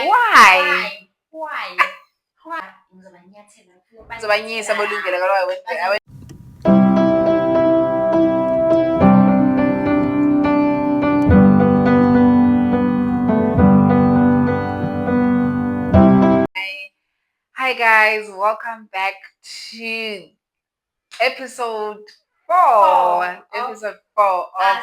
Why? Ngizobanyisa bolungile kaloku Hi guys, welcome back to episode 4. Episode 4 of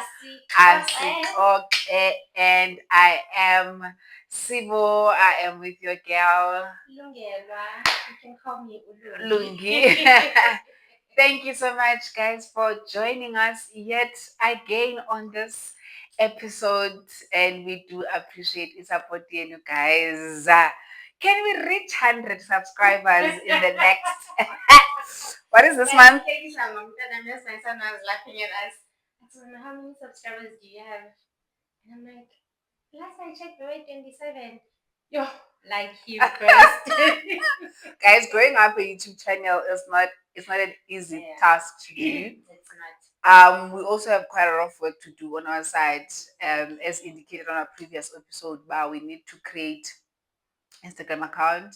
Asikoke, and I am Sibo. I am with your girl Lungelwa. You can call me Lungi. Thank you so much, guys, for joining us yet again on this episode, and we do appreciate your support, you guys. Can we reach 100 subscribers in the next? What is this month? My son was laughing at us. I told him, how many subscribers do you have? And I'm like, last I checked, we were 27. Yo, like you first. Guys, growing up a YouTube channel is not an easy task to do. It's not. We also have quite a lot of work to do on our side, as indicated on our previous episode. But we need to create Instagram account.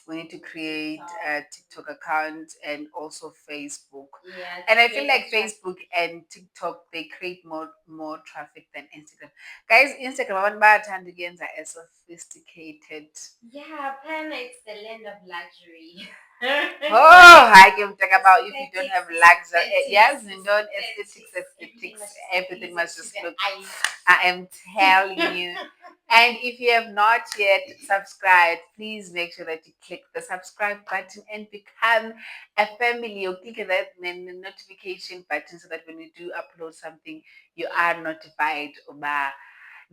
We need to create a TikTok account and also Facebook. Yeah, and I feel like Facebook and TikTok, they create more traffic than Instagram. Guys, Instagram abantu bayathanda ukuyenza sophisticated. Yeah, apparently it's the land of luxury. Oh, I can talk about if you don't have luxury. Yes, you don't aesthetics. Everything must just look. I am telling you. And if you have not yet subscribed, please make sure that you click the subscribe button and become a family. Or click that notification button so that when we do upload something, you are notified.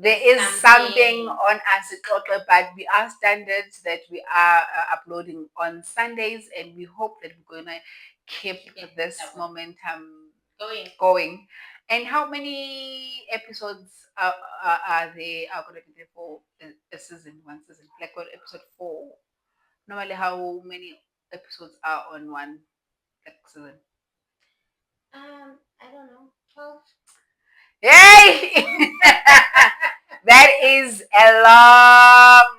There is something on Asikoke, but we are standards that we are uploading on Sundays, and we hope that we're gonna keep this momentum going. And how many episodes are they are gonna be there for a season, one season? Like what episode 4? Normally, how many episodes are on one season? I don't know. 12. Yay! That is a long.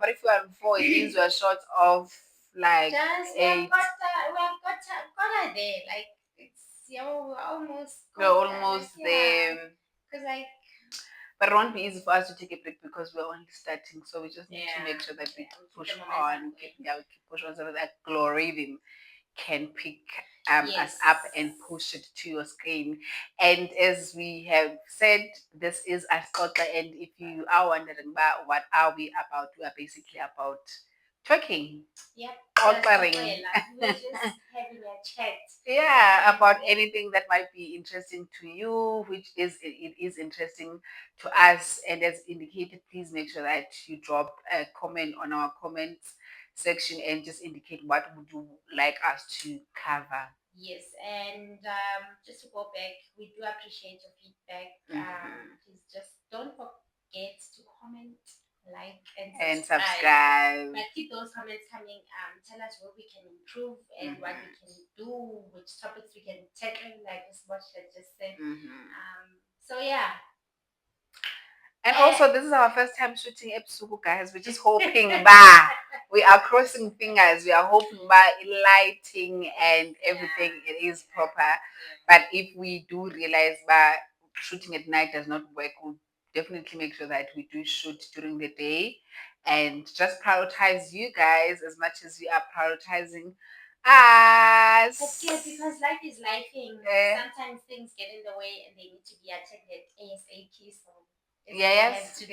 But if you are on 4, it means we're short of like just 8. We've got there. Like we're almost. We're almost there. Because like. But it won't be easy for us to take a break because we're only starting. So we just need to make sure that we push on, push on so that that algorithm can pick us up and push it to your screen. And as we have said, this is Asikoke, and if you are wondering about what are we about, we are basically about talking. Yep. Altering. We're just having a chat. Yeah, about anything that might be interesting to you, which is interesting to us. And as indicated, please make sure that you drop a comment on our comments section and just indicate what would you like us to cover. Yes, and just to go back, we do appreciate your feedback. Please just don't forget to comment, like, and subscribe. But keep those comments coming. Tell us what we can improve and what we can do, which topics we can tackle, like what I just said. So yeah. And also, this is our first time shooting episode, guys. We're just hoping that we are crossing fingers. We are hoping by lighting and everything it is proper. But if we do realize that shooting at night does not work, we'll definitely make sure that we do shoot during the day and just prioritize you guys as much as we are prioritizing us. But yeah, because life is lifing. Sometimes things get in the way and they need to be attended ASAP. So yes.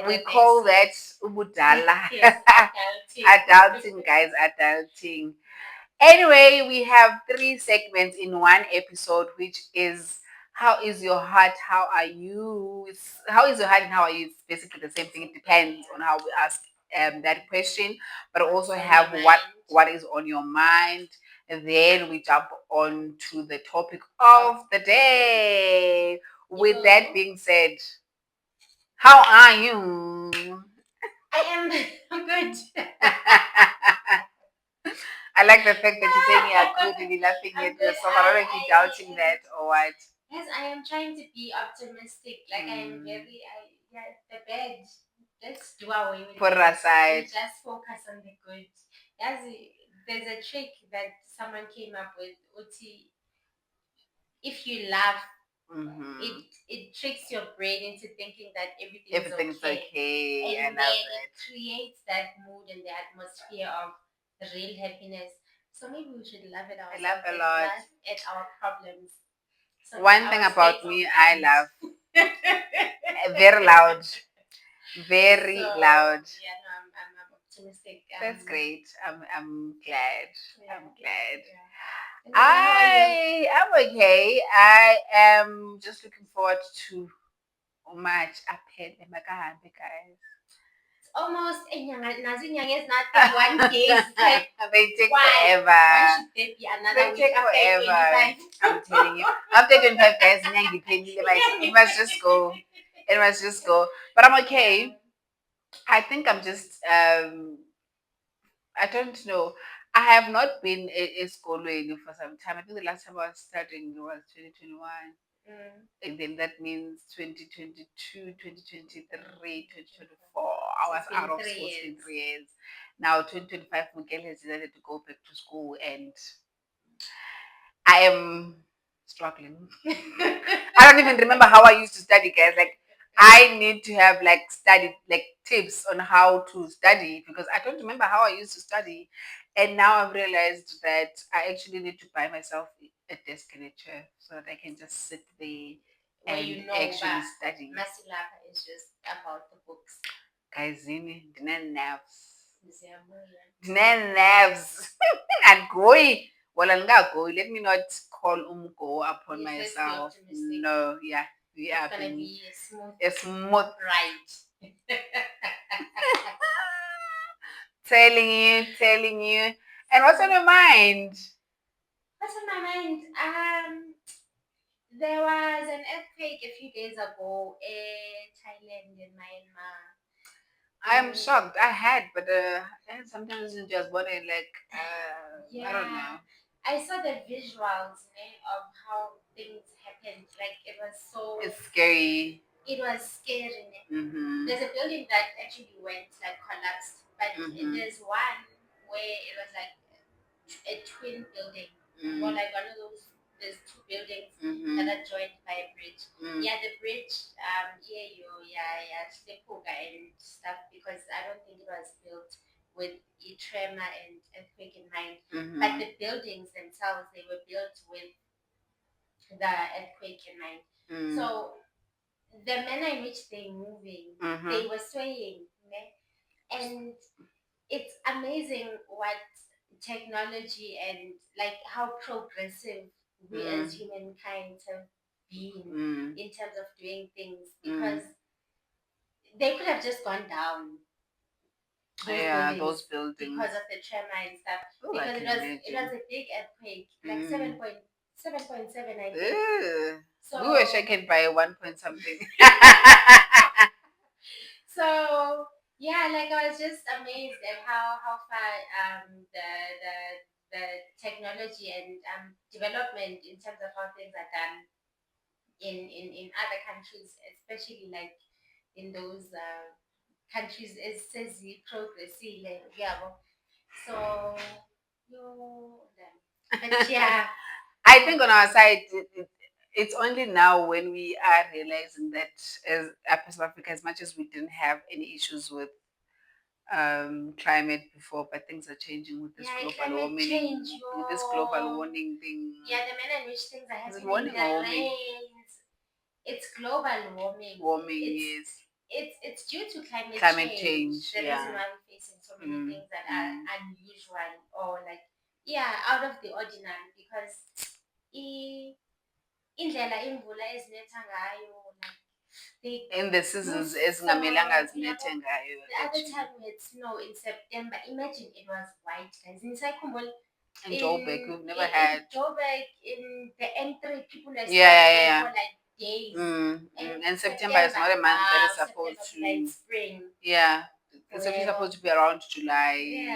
We the call that ubudala. Yes, Adulting, guys, adulting. Anyway, we have 3 segments in one episode, which is how is your heart? How are you? How is your heart and how are you? It's basically the same thing. It depends on how we ask that question, but also have what is on your mind. And then we jump on to the topic of the day. With that being said, how are you? I am good. I like the fact that you're saying you're good and you're laughing at yourself. I don't know if you're doubting that or what. Yes, I am trying to be optimistic. Like I am the bed. let's do away with put it that. aside. Just focus on the good. There's a trick that someone came up with. Uti, if you laugh, it tricks your brain into thinking that everything's okay. And then it creates that mood and the atmosphere of real happiness. So maybe we should laugh at ourselves. I laugh a lot. Laugh at our problems. So one thing about me, I laugh very loud, very loud. Yeah, no, I'm optimistic. That's great. I'm glad. Yeah. I'm glad. Yeah. I'm okay. I am just looking forward to much ahead in my guys. It's almost inyanga is not 1 day. They take forever. Why should there be another they week after 25? I'm telling you. After 25 guys, it must just go. It must just go. But I'm okay. I think I'm just I don't know. I have not been in school for some time. I think the last time I was studying was 2021. And then that means 2022, 2023, 2024. I was out of school in 3 years. Now 2025, Miguel has decided to go back to school and I am struggling. I don't even remember how I used to study, guys. Like I need to have like study like tips on how to study because I don't remember how I used to study. And now I've realized that I actually need to buy myself a desk and a chair so that I can just sit there and actually study. Masilapa is just about the books. Guys, nerves. And going. Well, I'm not going. Let me not call umgo upon myself. No, yeah. We are gonna be a smooth ride. telling you. And what's on your mind? What's on my mind? There was an earthquake a few days ago in Thailand and Myanmar. I'm shocked. I had, but sometimes it's just body like I don't know. I saw the visuals of how things happened. Like it was so. It's scary. It was scary. There's a building that actually went like collapsed, but there's one where it was like a twin building, or like one of those. There's two buildings that are joined by a bridge. Yeah, the bridge. Slepuga and stuff because I don't think it was built with a tremor and earthquake in mind. But the buildings themselves, they were built with the earthquake in mind. So the manner in which they're moving, they were swaying, and it's amazing what technology and like how progressive we as humankind have been in terms of doing things because they could have just gone down those buildings because of the tremor and stuff. Oh, because it was a big earthquake, like 7.7, I think. So we were shaken by 1 point something. So yeah, like I was just amazed at how far the technology and development in terms of how things are done in other countries, especially like in those countries it says progressile, yeah. So but yeah. I think on our side it's only now when we are realizing that as Africa, as much as we didn't have any issues with climate before, but things are changing with this global warming. With this global warming thing. Yeah, the manner in which things are happening. The rains. It's global warming. Yes. It's due to climate change. The yeah. reason why we're facing so many things that are unusual or like out of the ordinary because indlela imvula ezinetha ngayo in the seasons ezingamelanga zinethe ngayo. The other time we had snow in September. Imagine it was white, guys. In Joburg, we've never had. Joburg, in the N3, people are for like days. And September is not a month that is supposed to. Like spring. Yeah. It's actually supposed to be around July,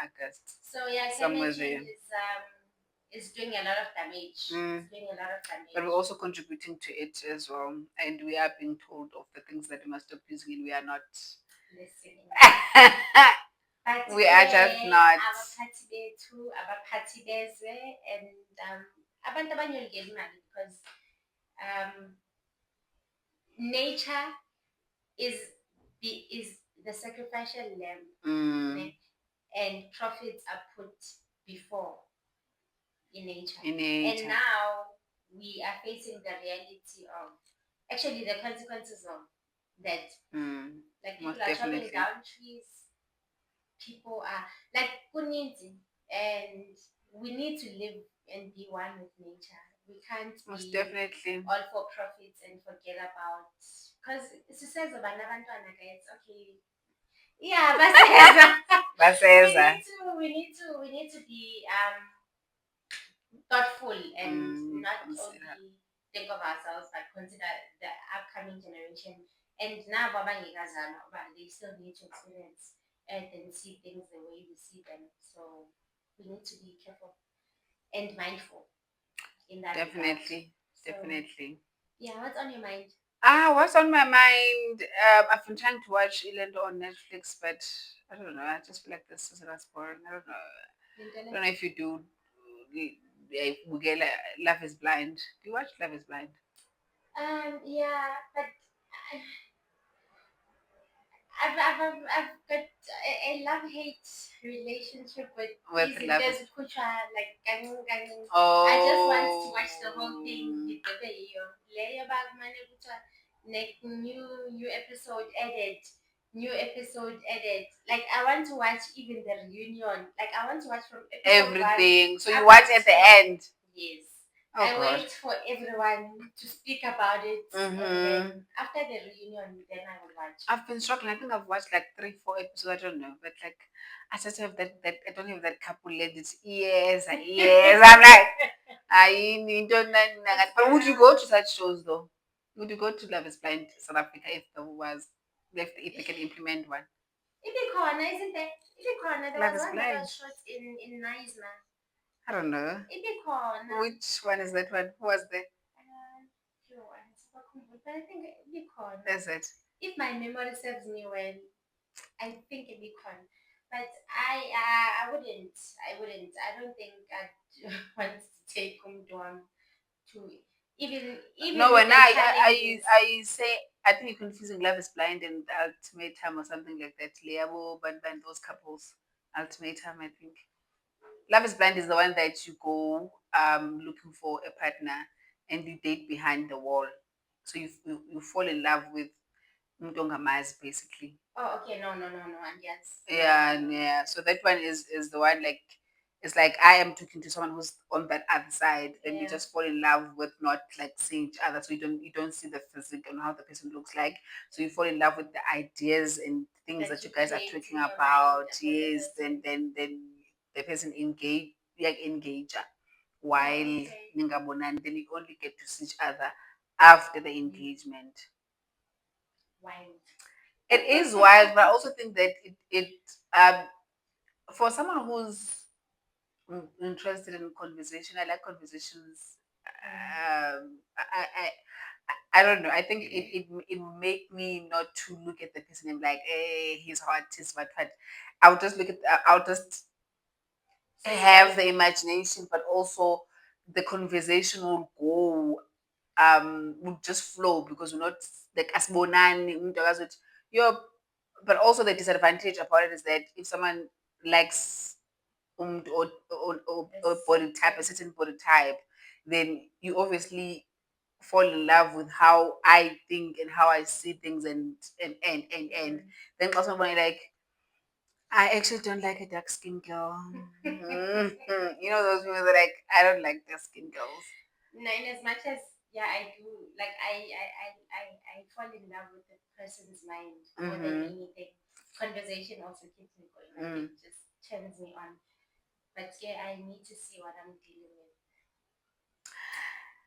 August. So yeah, climate change is doing a lot of damage. It's doing a lot of damage. But we're also contributing to it as well. And we are being told of the things that we must stop using and we are not. blessing. But we are just not. abaphathi bethu abaphathi bezwe and abantu abanyolingela imali because nature is the sacrificial lamb, and profits are put before in nature. And now we are facing the reality of actually the consequences of that. Like people are chopping down trees, people are like kuninzi, and we need to live and be one with nature. We can't Most be definitely all for profits and forget about, because it says about it's okay. Yeah, baseza. We need to be thoughtful and not only think of ourselves but consider the upcoming generation. And now Baba Ngigazana, they still need to experience earth and see things the way we see them. So we need to be careful and mindful in that. Definitely. So, definitely. Yeah, what's on your mind? What's on my mind? I've been trying to watch Elend on Netflix, but I don't know. I just feel like this is boring. I don't know. I don't know if you do. We get Love is Blind. Do you watch Love is Blind? Yeah, but I've got a love-hate relationship with there's Kucha, like oh. I just want to watch the whole thing. New episode added. New episode added. Like I want to watch even the reunion. Like I want to watch from episode everything. So you watch at the end. Yes. Oh, I wait for everyone to speak about it, and then after the reunion, then I will watch. I've been struggling. I think I've watched like 3, 4 episodes. I don't know, but like I just have that I don't have that couple ladies. Yes, yes. I'm like, I don't know. But would you go to such shows though? Would you go to Love Is Blind South Africa if there was if they can implement one? Ibikhona, isn't there? Ibikhona. There was one that was shot in Naisna. I don't know. Ibikhona. Which one is that one? Who was there? But I think Ibikhona. Is it? If my memory serves me well, I think Ibikhona. But I wouldn't. I don't think I'd want to take Umdwam to even no. When I say I think you're confusing Love Is Blind and Ultimatum or something like that. Leabo, but those couples. Ultimatum, I think. Love is Blind is the one that you go looking for a partner and you date behind the wall. So you fall in love with Mtongamazi basically. Oh, okay. No. And yes. Yeah. So that one is the one like it's like I am talking to someone who's on that other side. Then you just fall in love with not like seeing each other. So you don't see the physique and how the person looks like. So you fall in love with the ideas and things that you guys are talking about. Yes. Then the person engager while ningabonani, then you only get to see each other after the engagement. Wild. It is wild, but I also think that it for someone who's interested in conversation, I like conversations. I don't know. I think it make me not to look at the person and be like, hey, he's hot, but I'll just look at I'll just have the imagination, but also the conversation will go would just flow because we're not like asbonani umuntu akazothi yo. But also the disadvantage about it is that if someone likes or body type, a certain body type, then you obviously fall in love with how I think and how I see things and then also when like I actually don't like a dark skin girl. You know those people that like I don't like dark skin girls. No, in as much as I do. Like I fall in love with the person's mind more than anything. Conversation also keeps me going. It just turns me on. But I need to see what I'm dealing with.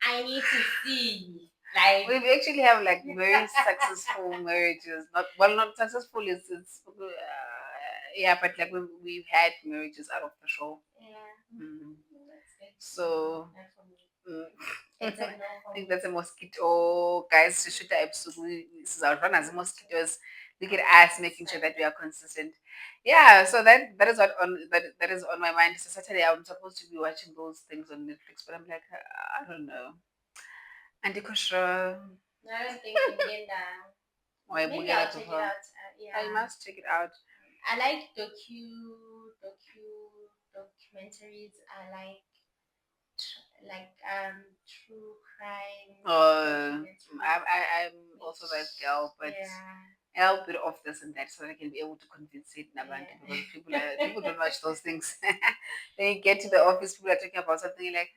I need to see. Like we actually have like very successful marriages. Not successful. It's but like we've had marriages out of the show. Yeah. So. I think that's a mosquito, guys. Shishuta ebusuku sizawuvana zii-mosquitoes Look at us making sure that we are consistent. Yeah, so that is what that is on my mind. So Saturday I'm supposed to be watching those things on Netflix, but I'm like, I don't know. Andiko sure. I don't think maybe I'll check it out. Yeah, I must check it out. I like documentaries. I like true crime documentaries. I'm also that girl, but yeah. I'll put off this and that so that I can be able to convince it Nabantu because people don't watch those things. Then you get to the office, people are talking about something you're like,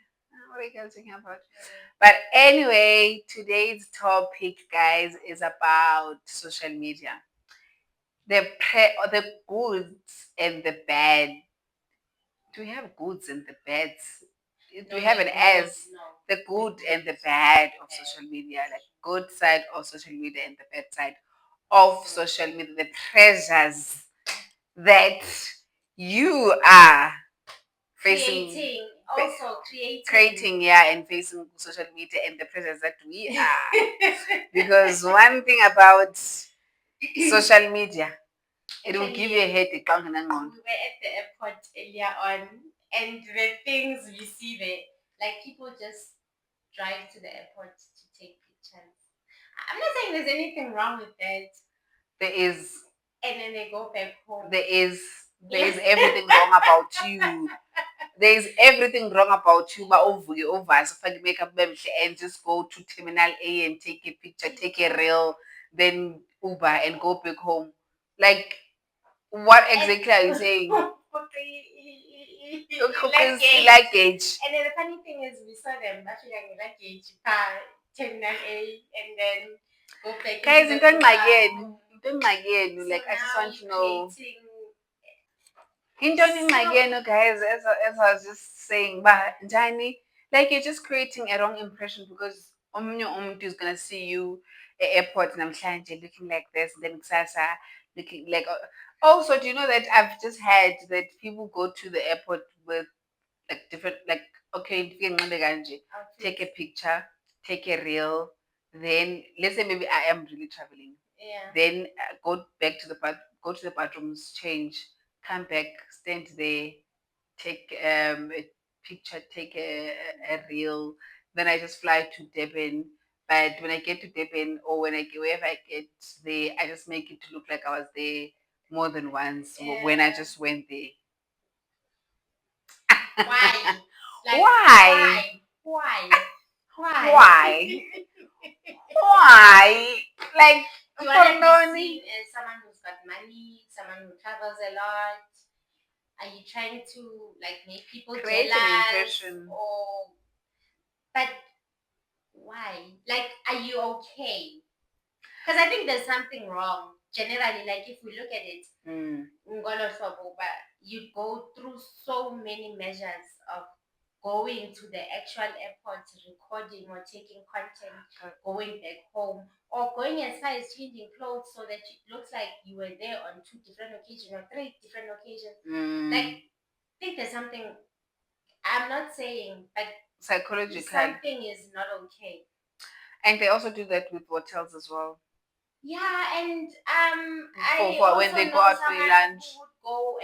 what are you guys talking about? But anyway, today's topic, guys, is about social media. The goods and the bad. Do we have goods and the bads? Do we have an as the good and the bad of social media, like good side of social media and the bad side of social media, the treasures that you are facing, creating, yeah, and facing social media and the pressures that we are. Because one thing about social media, it will give you a headache. We were at the airport earlier on, and the things we see there, like people just drive to the airport to take pictures. I'm not saying there's anything wrong with that. There is. And then they go back home. There is everything wrong about you. There is everything wrong about you, but over so makeup and just go to terminal A and take a picture, take a reel, then Uber and go back home. Like, what exactly are you saying? Luggage. And then the funny thing is, we saw them actually like luggage, terminal A, and then go back. Guys, you don't like it. Like, I just want to know. Guys, as I was just saying, but Jani, like you're just creating a wrong impression because Omuntu is gonna see you at airport and I'm looking like this, and then Sasa looking like. Also, do you know that I've just had that people go to the airport with like different, like, okay, take a picture, take a reel, then let's say maybe I am really traveling. Yeah. Then go to the bathrooms, change, come back, stand there, take a picture, take a reel. Then I just fly to Durban. But when I get to Durban or wherever I get there, I just make it to look like I was there more than once when I just went there. Why? Like, why? Why? Why? Why? Like, you want to be seen as someone who's got money, someone who travels a lot? Are you trying to like make people create jealous? An impression? Or but why? Like, are you okay? Because I think there's something wrong. Generally, like if we look at it, you go through so many measures of going to the actual airport, recording or taking content, going back home, or going as far as changing clothes so that it looks like you were there on 2 different occasions or 3 different occasions. Like, I think there's something, I'm not saying, but psychological, something is not okay. And they also do that with hotels as well. Yeah, and for when they go out for lunch, who would go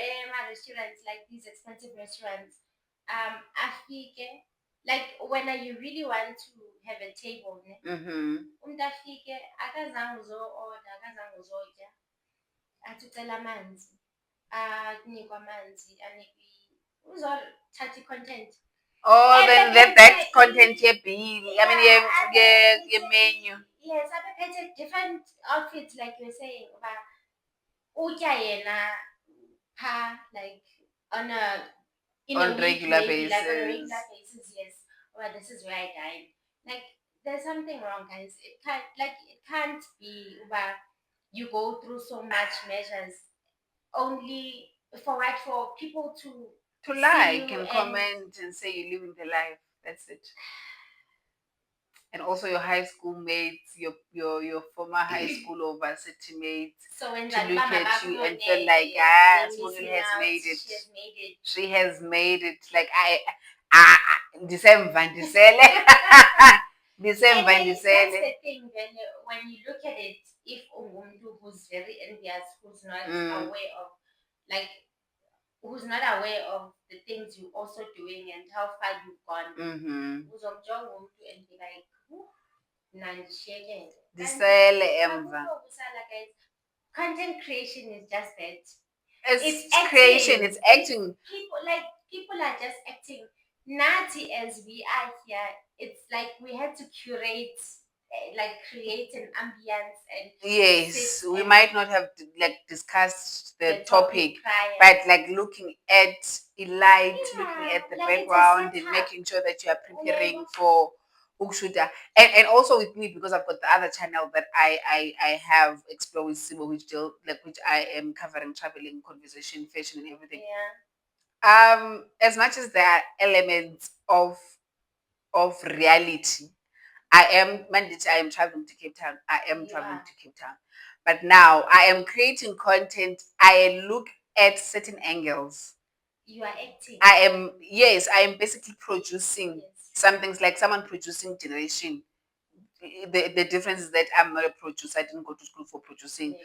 restaurants, like these expensive restaurants. Afike, like when you really want to have a table, umuntu afike akazange uzo-order, akazange uzotya, athi ucela amanzi, akunikwe amanzi, uzothatha i-content. Oh, then that content bill. I mean, your menu. Yes, I've different outfits, like you're saying, but utya yena like on a regular basis. Like on a regular basis, yes. Well, this is where I dine. Like, there's something wrong, guys. It can't be where you go through so much measures only for people to like and comment and say you're living the life. That's it. And also your high school mates, your former high school or varsity mates, so when to look at you and feel like, Smogel has made it. She has made it. Like December, December. That's the thing. When you look at it, if umuntu who's very envious, who's not aware of, like, who's not aware of the things you're also doing and how far you've gone, uzomjonga umuntu and be like, nandishiyekele. Disele emva. Guys, content creation is just that. It's creation, it's acting. People are just acting. Nati, as we are here, it's like we had to curate, like create an ambience and yes, we might not have like discussed the topic prior, but like looking at a light, looking at the background and making sure that you are preparing for Ukshuta. And also with me, because I've got the other channel that I have Explore with Sibo, which I am covering traveling, conversation, fashion and everything. As much as there are elements of reality, I am traveling to Cape Town. I am traveling to Cape Town. But now I am creating content. I look at certain angles. You are acting. I am basically producing some things, like someone producing generation. The difference is that I'm not a producer. I didn't go to school for producing.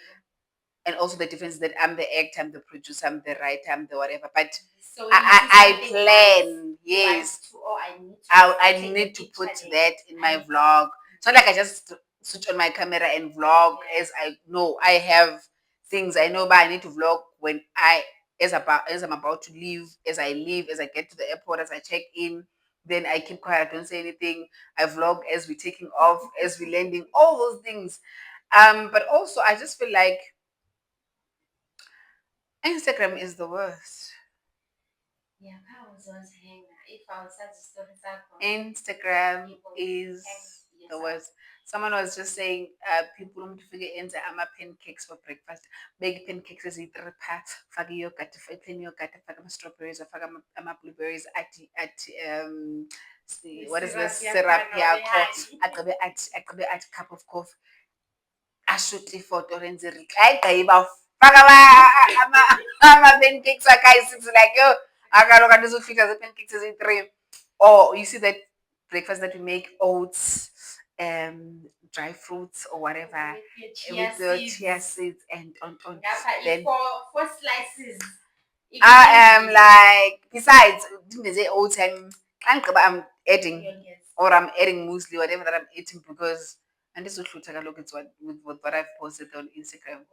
And also the difference is that I'm the actor, I'm the producer, I'm the writer, I'm the whatever. But so I plan, yes. I need to put that in my vlog. It's not like I just switch on my camera and vlog as I know. I have things I know, but I need to vlog when as I'm about to leave, as I leave, as I get to the airport, as I check in. Then I keep quiet, I don't say anything. I vlog as we're taking off, as we're landing, all those things. But also I just feel like Instagram is the worst. Yeah, if I was such a story, Instagram is the worst. Someone was just saying, people want to figure into pancakes for breakfast. Big pancakes is eat parts. Fagi yogurt, plain yogurt, fagi strawberries, or fagi blueberries what is this syrup here called? A cup of coffee. Ashuti photo renzeri faka ama-pancakes akayi-6 like yo akaloku andizufika zii-pancakes eziyi-3. Or you see that breakfast that we make, oats, dry fruits or whatever with the chia seeds and on then four slices. I am like, besides say oats and I'm adding or I'm adding muesli, whatever that I'm eating, because and this will look at what I've posted on Instagram.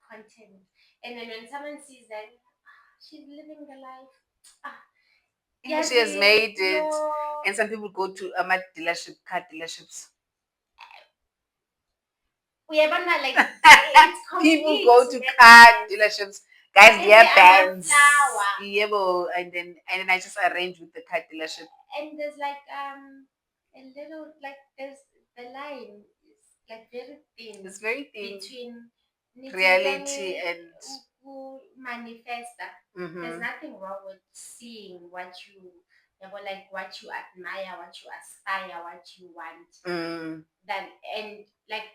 Content. And then when someone sees that, she's living the life. She has made it. And some people go to car dealerships. Like people go to car dealerships. Guys, they are bands. And then I just arrange with the car dealership. And there's like a little, like there's the line is like very thin. It's very thin between reality and manifesta. There's nothing wrong with seeing what you like, what you admire, what you aspire, what you want. And like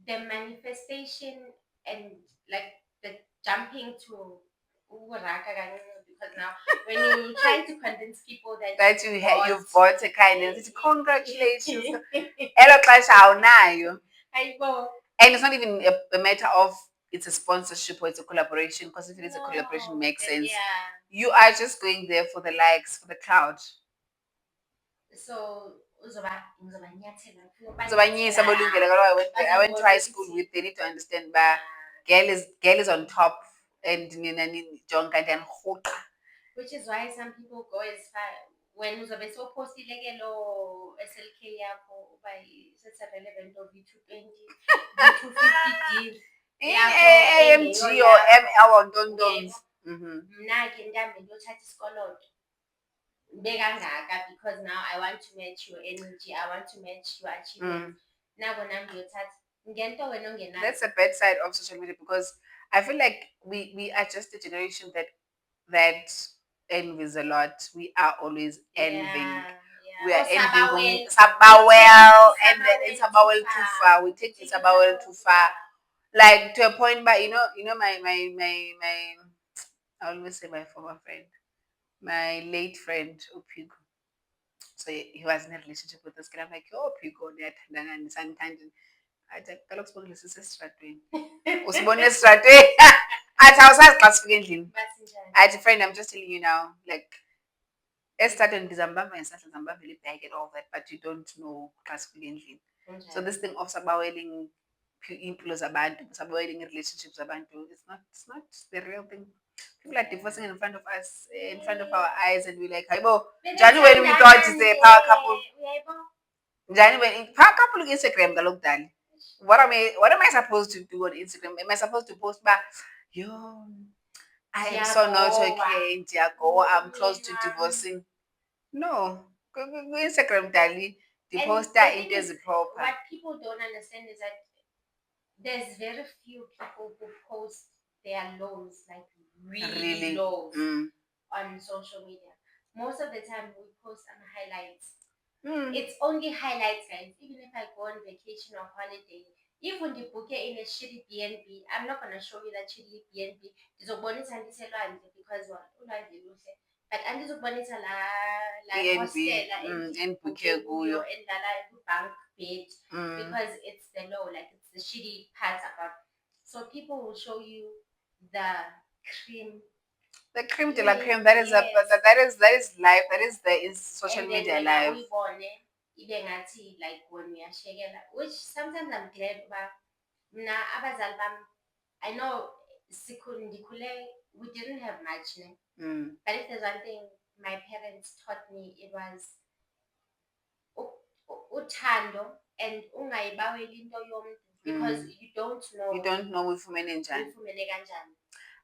the manifestation and like the jumping to because now when you try to convince people that you've bought a kindness, congratulations. Hello, class, how now you? And it's not even a matter of it's a sponsorship or it's a collaboration, because if it is a collaboration, it makes sense. You are just going there for the likes, for the cloud. So I went to high school with, they need to understand, but girl is on top and which is why some people go as far when uzobe sowupostile ke lo SLK yakho uba it's relevant of V220 V250D AMG or ML or Dondons. Mna ke ntambi ndiyothatha isikoloto bekangaka, because now I want to match your energy, I want to match your achievements. That's the bad side of social media, because I feel like we are just a generation that envies a lot. We are always envying. We are envying Sabawell and Sabawell too far. We take Sabawell too far. Like to a point, but you know my I always say my former friend, my late friend Opigo. So he was in a relationship with this girl. I'm like, oh, Opigo, athi kaloku sibongile sisesitratweni usibone esitratweni athi awusazi xa sifika endlini athi friend I'm just telling you now like esitratweni ndizambamba ngesandla ndizambambela ibag and all that but you don't know xa sifika endlini so this thing of sabawelling impilo zabantu sabawelling relationships zabantu it's not the real thing. People are divorcing in front of us, in front of our eyes, and we're like, "Hayibo, njani when we thought it's a power couple? Njani when power couple on Instagram kaloku dali? What am I supposed to do on Instagram? Am I supposed to post back? Yo, I am so not okay. Ndiyago, I'm close to divorcing. No, go Instagram dali. The poster into as proper. What people don't understand is that there's very few people who post their lows, like really lows, on social media. Most of the time, we post some highlights. It's only highlights, guys. Even if I go on vacation or holiday, even the book in a shitty BNB, I'm not gonna show you that shitty BNB. There's a bonus and this because what? But andizokubonisa la hostel and kuyo and la bank bed because it's the low, like it's the shitty parts about. So people will show you the cream. The cream de la creme. That is that is life. That is the social media life. Even like when we are sharing, which sometimes I'm glad about. I know we didn't have much, but if there's one thing my parents taught me, it was uthando and ungayibaweli into yomuntu because you don't know uyifumene njani.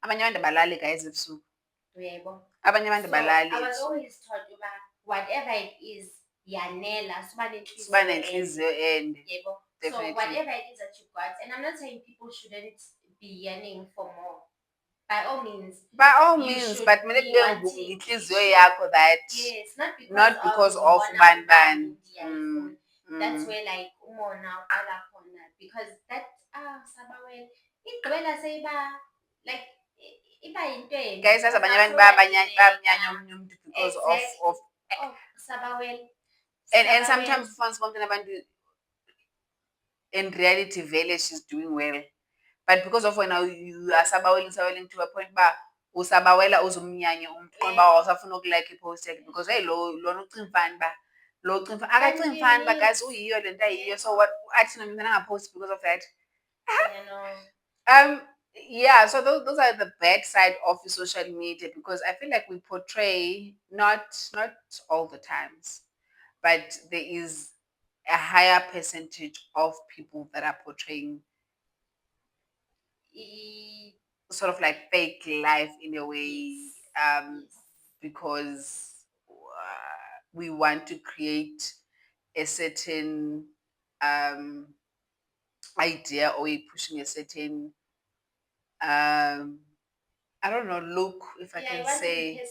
Abanye abantu abalali guys ebusuku. Abanye abantu balali. I was always taught whatever it is yanela siba nenhliziyo ende. So whatever it is that you got, and I'm not saying people shouldn't be yearning for more. By all means, but maybe inhliziyo yakho that. Yes, not because of ban. That's where like umona uqala khona because that sabawela igqibela seyiba like iba yinto enhle. Guys, abanye abantu bayamnyanya omunye umuntu because of sabawela. And sometimes you find something about in reality vele she's doing well. But because of when you are sabawela to a point ba usabawela uzumnyanya umuntu ngoba awusafuna ukulike ipost yakhe because hey lona ucimfani ba lo ucimfani akacimfani ba guys uyiyo lento ayiyo so what athi nomntana angapost because of that. Yeah, so those are the bad side of the social media because I feel like we portray not all the times, but there is a higher percentage of people that are portraying sort of like fake life in a way, because we want to create a certain idea or we're pushing a certain I don't know, look, if I can say.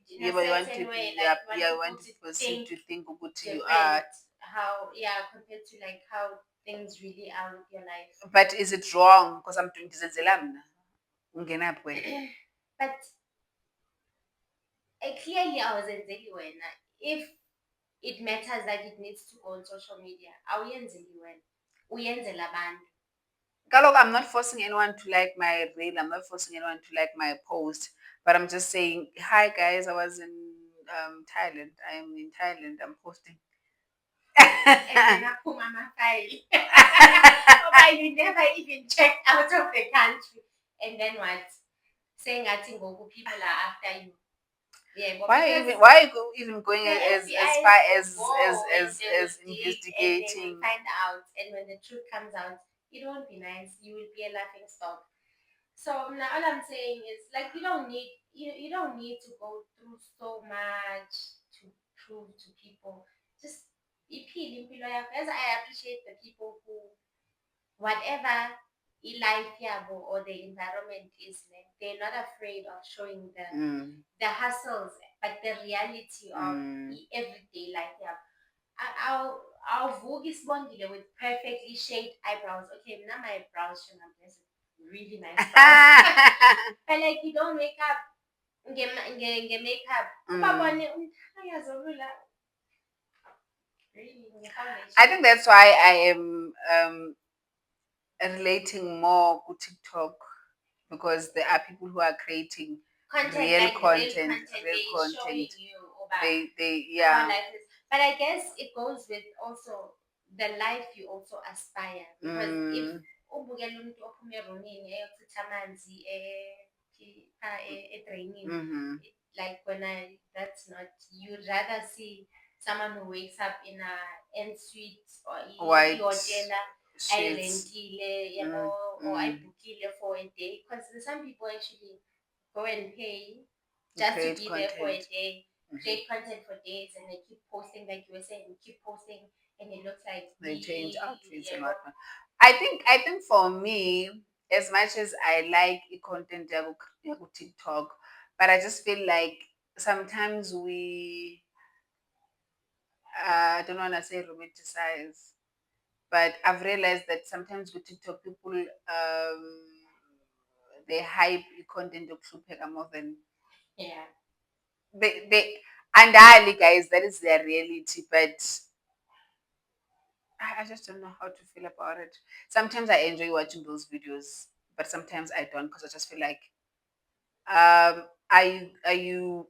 Yeah, but you want to be you want to perceive to think what you are. How compared to like how things really are with your life. But is it wrong? Because I'm doing this but clearly I was in when if it matters that it needs to go on social media, uyenzela abantu. I'm not forcing anyone to like my reel. I'm not forcing anyone to like my post. But I'm just saying, hi guys, I was in Thailand. I am in Thailand. I'm posting. And then I put my file. But you never even checked out of the country. And then what? Saying I think people are after you. Yeah, but why are you even going as far as investigating? And find out, and when the truth comes out, it won't be nice. You will be a laughing stock. So now all I'm saying is like you don't need to go through so much to prove to people. Just as I appreciate the people who whatever life or the environment is like, they're not afraid of showing the hustles, but the reality of everyday life. I'll Vogis Bondile with perfectly shaped eyebrows. Okay, now my brows should have really nice brows. But like you don't wake up get makeup. I think that's why I am relating more to TikTok because there are people who are creating content, real like content, real content, showing you about they how yeah. life is. But I guess it goes with also the life you also aspire. Because if ubukela umuntu ophuma erumini eyochitha amanzi edrainini, like when that's not, you'd rather see someone who wakes up in a ensuite or White ihotela sheets. ayirentile yabo or ayibukile for a day, because some people actually go and pay just to be there for a day, create content for days, and they keep posting, like you were saying, keep posting, and it looks like they change outfits and know. whatnot. I think for me, as much as I like content yaku TikTok, but I just feel like sometimes we I don't want to say romanticize, but I've realized that sometimes with TikTok people they hype content of more than Yeah. they and I guys, that is their reality, but I just don't know how to feel about it. Sometimes I enjoy watching those videos, but sometimes I don't because I just feel like, are you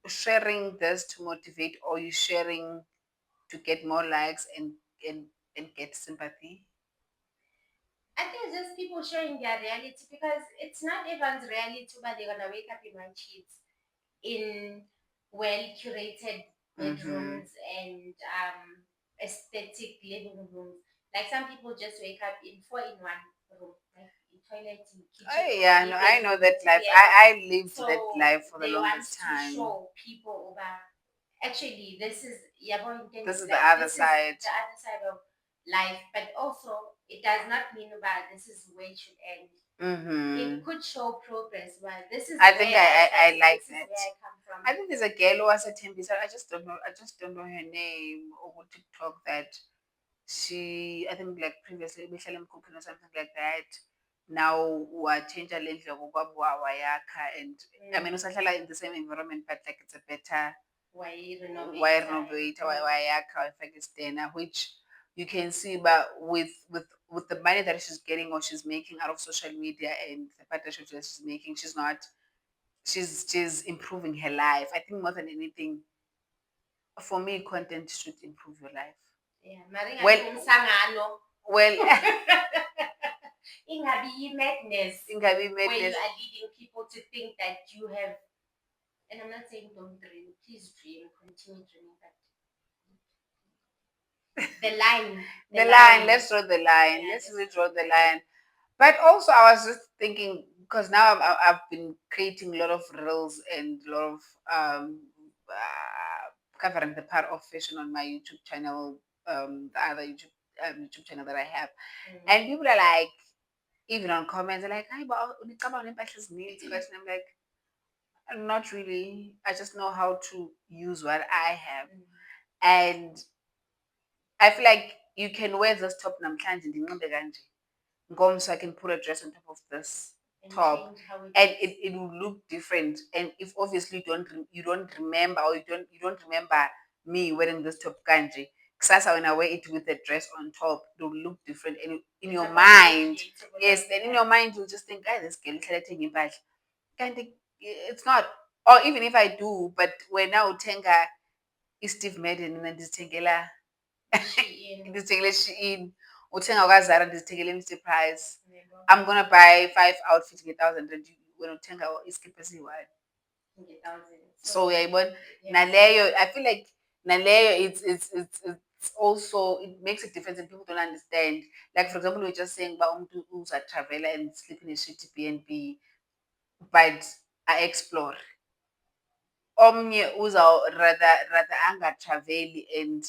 sharing this to motivate, or are you sharing to get more likes and and get sympathy? I think it's just people showing their reality, because it's not everyone's reality, but they're gonna wake up in white sheets in well curated bedrooms and aesthetic living rooms. Like some people just wake up in 4-in-1 room, like toilet, kitchen. Oh yeah, no, I know that life. Yeah. I lived that So life for the they want longest to time. show people over. Actually, this is This is the other side. the other side of life, but also it does not mean about this is where it should end. It could show progress, but this is I think I like this is that. where I come from. I think there's a girl who was a Tembisa. I just don't know. I just don't know her name or TikTok that she. I think like previously Michelle cooking or something like that. Now what change a little and I mean usahlala in the same environment, but like it's a better Why renovate wayakha ifake istena, which you can see, but with the money that she's getting or she's making out of social media and the partnership that she's making, she's improving her life. I think more than anything, for me, content should improve your life. Yeah, well, ingabi madness. Ingabi Where you madness. are leading people to think that you have, and I'm not saying don't dream, please dream, continue dreaming, but the line. The line, let's draw the line. Yeah, let's really draw the line. But also, I was just thinking because now I've been creating a lot of reels and a lot of covering the part of fashion on my YouTube channel, the other YouTube channel that I have, and people are like, even on comments, they're like, "Hi, but come on, needs question." I'm like, not really. I just know how to use what I have, and I feel like you can wear this top namhlanje ndinxibe kanje. So I can put a dress on top of this top and it will look different. And if obviously you don't remember, or you don't remember me wearing this top kanji, Sasa when I wear it with a dress on top, it will look different. And in your mind, yes, then in your mind you'll just think, guys, this girl taking back. It's not. Or even if I do, but when now Tenga is Steve Madden and this Tengela ndizithengele Shein, uthenga kwaZara ndizithengele Mr Price. I'm gonna buy 5 outfits nge-1,000 when uthenga iskipa esiyi-1. So uyayibona naleyo, I feel like naleyo it's also, it makes a difference and people don't understand. Like for example, we're just saying uba umuntu uzatravela and sleep in a shitty B&B, but I explore. Omnye rather angatraveli and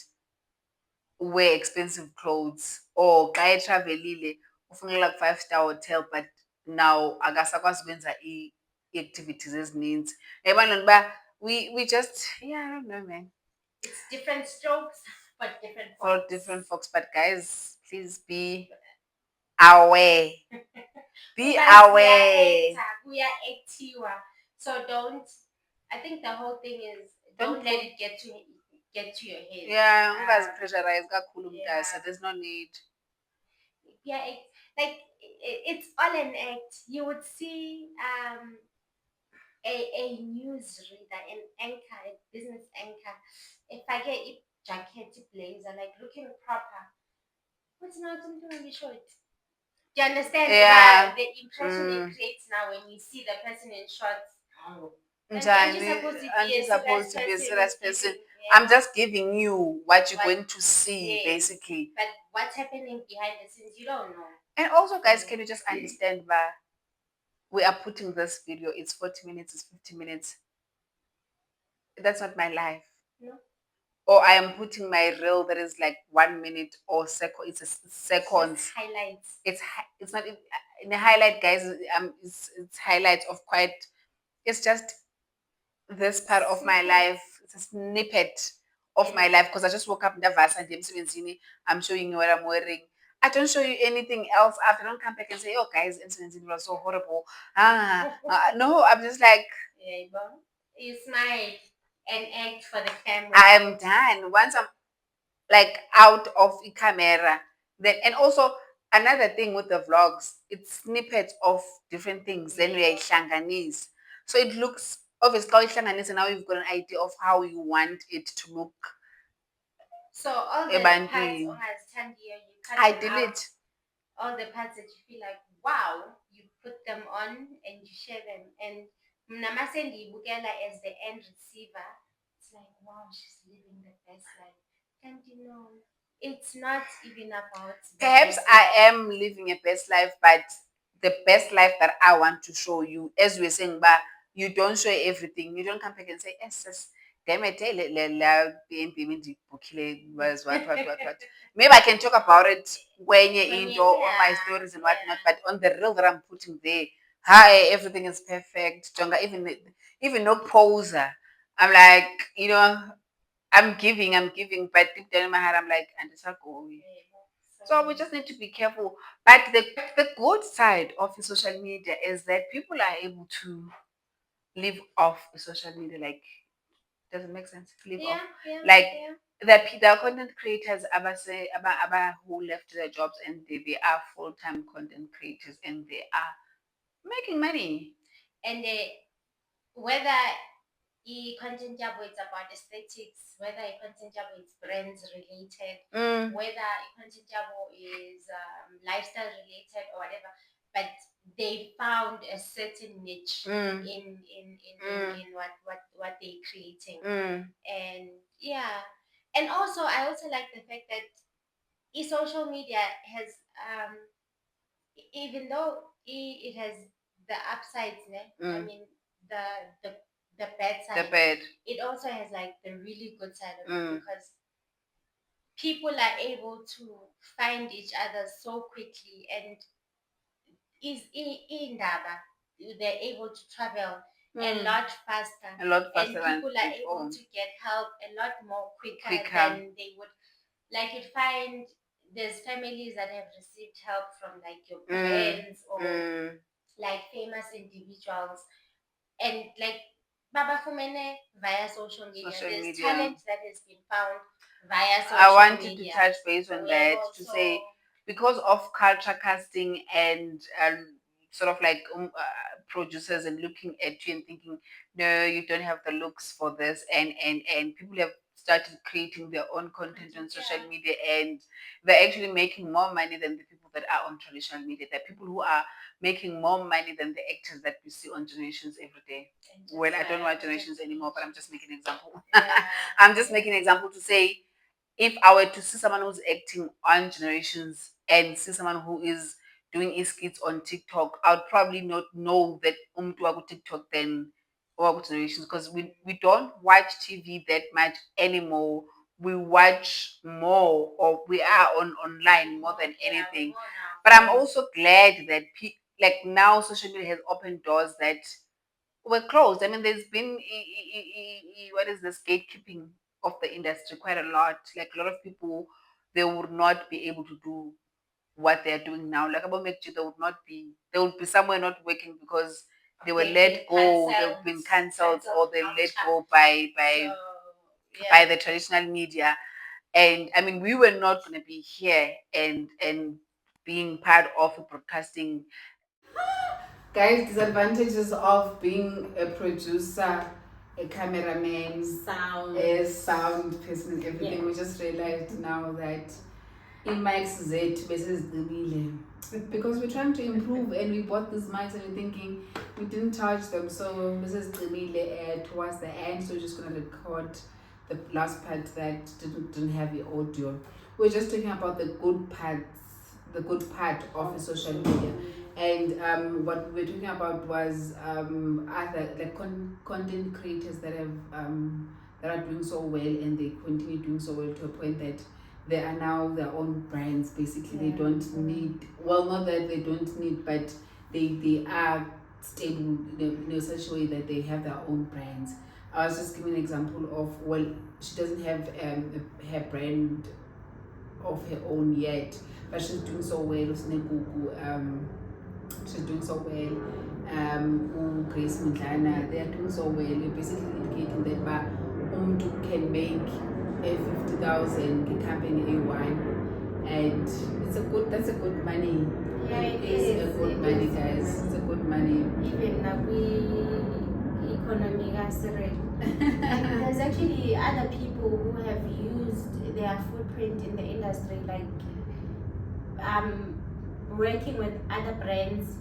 wear expensive clothes, or xa etravelile ufunela ku-5-star hotel, but now akasakwazi ukwenza ii-activities ezininzi. Uyayibona loo nto uba we just, yeah, I don't know, man. It's different strokes but different folks. For different folks, but guys, please be aware. Be aware. So don't, I think the whole thing is don't let it get to your head. Yeah, ungazipressurize kakhulu mntase. There's no need. Yeah, like it's all an act. You would see a news reader, an anchor, a business anchor. If I get a jacket blazer, like looking proper, what's not something to be short? Do you understand? Yeah. The impression it creates now when you see the person in shorts. Njani, aren't you supposed to be a serious person? I'm just giving you what you're going to see, basically. But what's happening behind the scenes, you don't know. And also, guys, can you just understand that we are putting this video, it's 40 minutes, it's 50 minutes. That's not my life. No. Or I am putting my reel that is like 1 minute or second. It's a seconds. It's highlights. It's not in the highlight, guys. It's highlights of quite. It's just this part of my life. It's a snippet of my life because I just woke up in the vasa and I'm showing you what I'm wearing. I don't show you anything else after. I don't come back and say, oh guys, incidents was so horrible. No, I'm just like, you smile and act for the camera. I'm done. Once I'm like out of the camera, then and also another thing with the vlogs, it's snippets of different things. Then we are hlanganise. So it looks obviously hlanganise, and now you've got an idea of how you want it to look. So all the parts has 10 years, you cut I delete all the parts that you feel like, wow, you put them on and you share them. And Namasendi Bugela as the end receiver, it's like, wow, she's living the best life. And you know, it's not even about perhaps I am living a best life, but the best life that I want to show you, as we're saying, but you don't show everything. You don't come back and say, yes, damn it, what. Maybe I can talk about it when you're into all my stories and whatnot, but on the reel that I'm putting there, hi, everything is perfect. Jonga, even no poser. I'm like, I'm giving, but deep down in my heart, I'm like, and it's not going. So we just need to be careful. But the good side of the social media is that people are able to live off the social media. Like, does it make sense? Live off. Like, the content creators who left their jobs and they are full-time content creators and they are making money. And whether content job is about aesthetics, whether content job is brands related, whether content job is lifestyle related or whatever, but they found a certain niche in what they're creating. And yeah. And also I also like the fact that social media has even though it has the upsides, I mean the the the bad side. It also has like the really good side of it because people are able to find each other so quickly and is in Daba. They're able to travel a lot faster. And people are able to get help a lot more quicker than they would. Like you find there's families that have received help from like your friends or like famous individuals and like Baba Fumene via social media. There's talent that has been found via social media. I wanted to touch base on that to say because of culture casting and sort of like producers and looking at you and thinking, no, you don't have the looks for this, and people have started creating their own content on social media, and they're actually making more money than the people that are on traditional media. There are people who are making more money than the actors that we see on Generations every day. Well, I don't watch Generations anymore, but I'm just making an example. I'm just making an example to say if I were to see someone who's acting on Generations and see someone who is doing his skits on TikTok, I would probably not know that umtu TikTok than or Generations because we don't watch TV that much anymore. We watch more or we are online more than anything. But I'm also glad that like now social media has opened doors that were closed. I mean, there's been what is this gatekeeping of the industry quite a lot. Like a lot of people, they would not be able to do what they're doing now. Like about Mekji, they would be somewhere not working because they were let go, they've been cancelled, or they let go by the traditional media. And I mean, we were not going to be here and being part of a broadcasting. Guys, disadvantages of being a producer, a cameraman, a sound person, everything. We just realized now that in mics Z versus the because we're trying to improve and we bought these mics and we're thinking we didn't charge them, so Mrs. Grimile towards the end, so we're just gonna record the last part that didn't have the audio. We're just talking about the good part of social media. And what we were talking about was other like content creators that are doing so well, and they continue doing so well to a point that they are now their own brands. Basically, they don't need, well, not that they don't need, but they are stable in such a way that they have their own brands. I was just giving an example of, well, she doesn't have her brand of her own yet, but she's doing so well with Negugu. She's doing so well. Grace Mudlana, they are doing so well. You're basically indicating that Umdu can make a 50,000 campaign A1, and that's a good money. Yeah, it is a good money, guys. It's a good money. Even economy and there's actually other people who have used their footprint in the industry, like working with other brands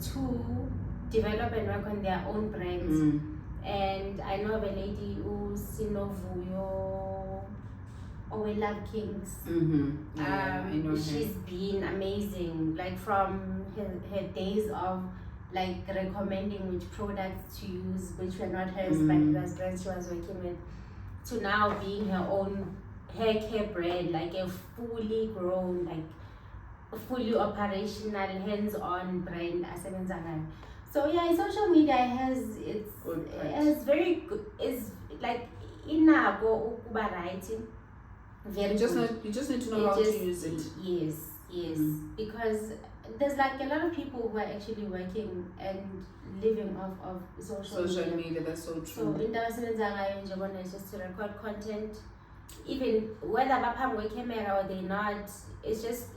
to develop and work on their own brands. And I know of a lady who's Sinovuyo or we Love Kings. I know she's been amazing, like from her days of like recommending which products to use, which were not hers, but it was brands she was working with, to now being her own hair care brand, like a fully grown, like fully operational, hands-on brand. So yeah, social media has very good, is like inako ukuba writing. You just need to know how to use it. Yes. Because there's like a lot of people who are actually working and living off of social media. That's so true. So in the is just to record content, even whether bapam with camera or they're not. It's just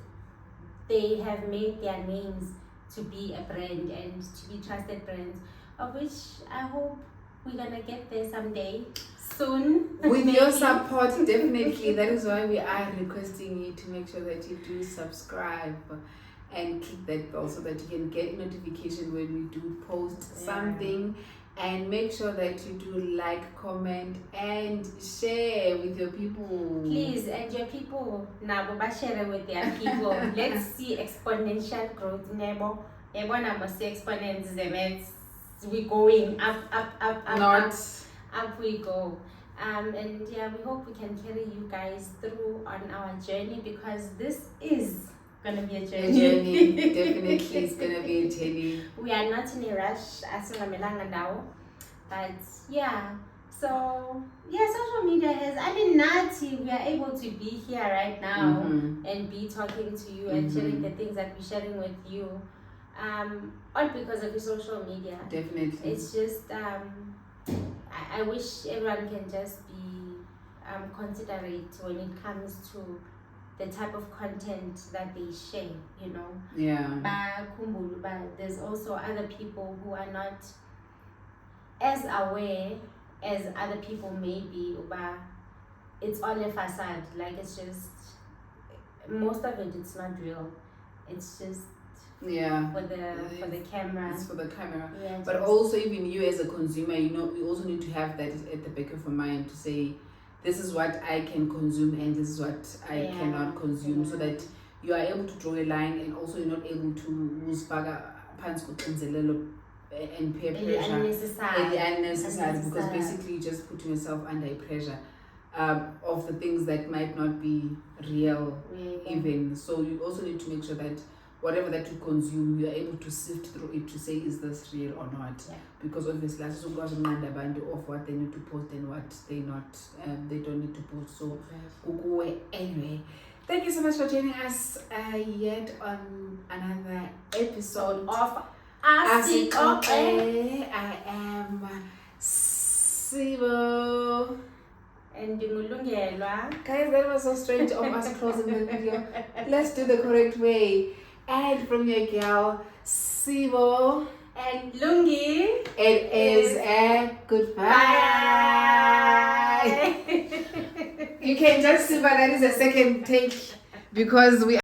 they have made their names to be a brand and to be trusted brands, of which I hope we're gonna get there someday. Soon. With your support, definitely. That is why we are requesting you to make sure that you do subscribe and click that bell so that you can get notification when we do post something. And make sure that you do like, comment, and share with your people. Please, and your people, now share with their people. Let's see exponential growth. Nebo number 6 exponents. We're going up. Up we go. And yeah, we hope we can carry you guys through on our journey, because this is gonna be a journey. Definitely, it's gonna be a journey. We are not in a rush, but yeah. So yeah, social media has. Nati, we are able to be here right now and be talking to you and sharing the things that we're sharing with you. All because of the social media. Definitely. It's just I wish everyone can just be considerate when it comes to the type of content that they share, Yeah. But there's also other people who are not as aware as other people may be, but it's all a facade. Like, it's just, most of it's not real. It's just for the camera. It's for the camera. Yeah, but also, even you as a consumer, you also need to have that at the back of your mind to say, this is what I can consume and this is what I cannot consume, so that you are able to draw a line, and also you're not able to use and peer pressure. Unnecessary, because basically you're just putting yourself under pressure of the things that might not be real even. So you also need to make sure that whatever that you consume, you are able to sift through it to say, is this real or not? Because obviously that's of what they need to post and what they don't need to post. So anyway, thank you so much for joining us yet on another episode of I am Sibo. And Ngulungelwa. Guys, that was so strange of us closing the video. Let's do the correct way. And from your girl, Sibo. And Lungi. It is a goodbye. You can just see, but that is a second take because we